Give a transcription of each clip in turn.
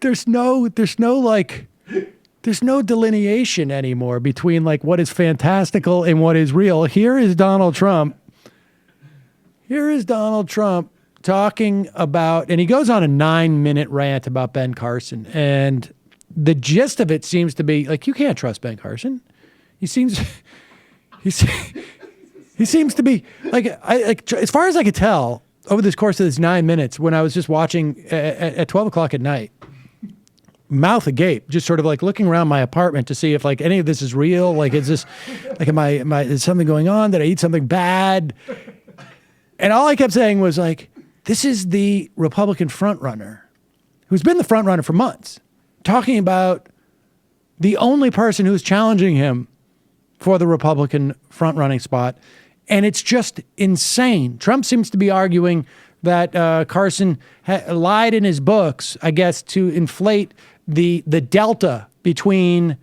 there's no delineation anymore between like what is fantastical and what is real. Here is Donald Trump talking about, and he goes on a 9-minute rant about Ben Carson. And the gist of it seems to be like, you can't trust Ben Carson. He seems to be like, as far as I could tell over this course of this 9 minutes, when I was just watching at 12 o'clock at night, mouth agape, just sort of like looking around my apartment to see if like any of this is real. Like, is this like, is something going on? Did I eat something bad? And all I kept saying was like, this is the Republican frontrunner who's been the frontrunner for months, talking about the only person who's challenging him for the Republican front-running spot. And it's just insane. Trump seems to be arguing that Carson lied in his books, I guess, to inflate the delta between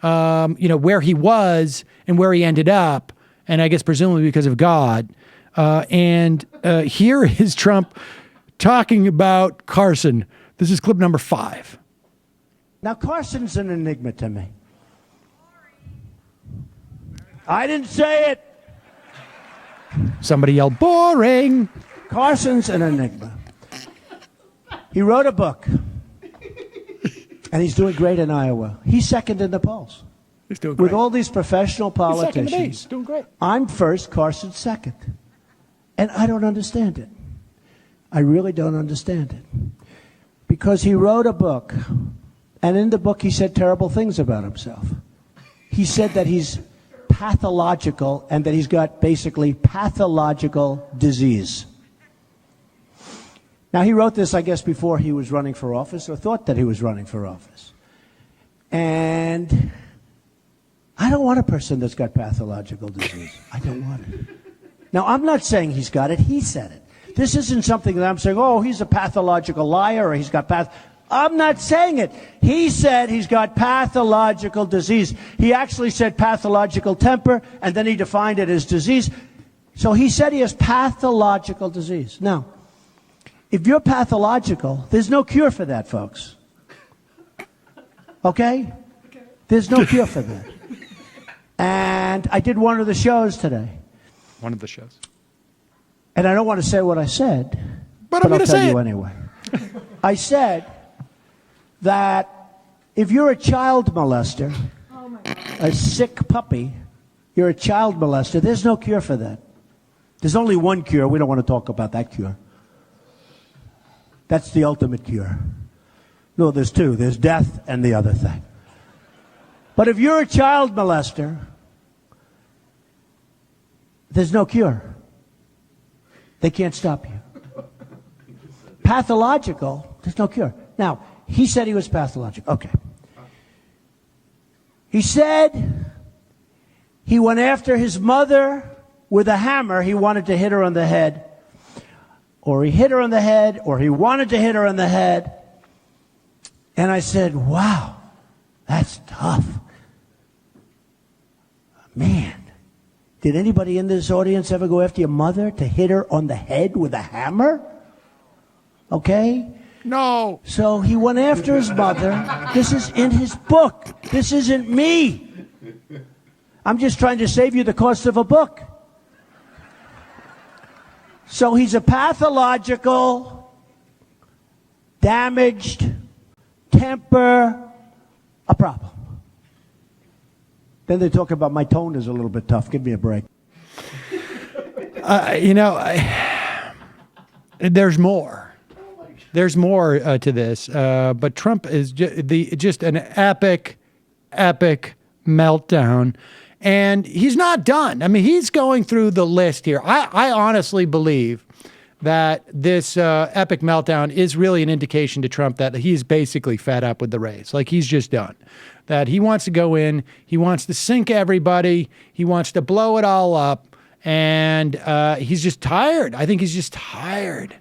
where he was and where he ended up, and I guess presumably because of God. And here is Trump talking about Carson. This is clip number 5. Now, Carson's an enigma to me. I didn't say it. Somebody yelled, boring. Carson's an enigma. He wrote a book, and he's doing great in Iowa. He's second in the polls. He's doing great. With all these professional politicians. He's second in the base. Doing great. I'm first, Carson's second. And I don't understand it. I really don't understand it. Because he wrote a book, and in the book he said terrible things about himself. He said that he's pathological and that he's got basically pathological disease. Now, he wrote this, I guess, before he was running for office, or thought that he was running for office. And I don't want a person that's got pathological disease. I don't want it. Now, I'm not saying he's got it. He said it. This isn't something that I'm saying, oh, he's a pathological liar, or he's got I'm not saying it. He said he's got pathological disease. He actually said pathological temper, and then he defined it as disease. So he said he has pathological disease. Now, if you're pathological, there's no cure for that, folks. Okay? There's no cure for that. And I did one of the shows today. One of the shows. And I don't want to say what I said, but I'm going to say you anyway. I said that if you're a child molester, a sick puppy, you're a child molester, there's no cure for that. There's only one cure. We don't want to talk about that cure. That's the ultimate cure. No, there's two. There's death and the other thing. But if you're a child molester, there's no cure. They can't stop you. Pathological, there's no cure. Now, he said he was pathological. Okay. He said he went after his mother with a hammer. He wanted to hit her on the head. Or he hit her on the head, or he wanted to hit her on the head. And I said, wow, that's tough. Man, did anybody in this audience ever go after your mother to hit her on the head with a hammer? Okay? No. So he went after his mother. This is in his book. This isn't me. I'm just trying to save you the cost of a book. So he's a pathological, damaged, temper, a problem. Then they talk about my tone is a little bit tough. Give me a break. There's more. There's more to this. But Trump is just an epic meltdown. And he's not done. I mean, he's going through the list here. I honestly believe that this epic meltdown is really an indication to Trump that he's basically fed up with the race. Like, he's just done. That he wants to go in, he wants to sink everybody, he wants to blow it all up, and he's just tired. I think he's just tired.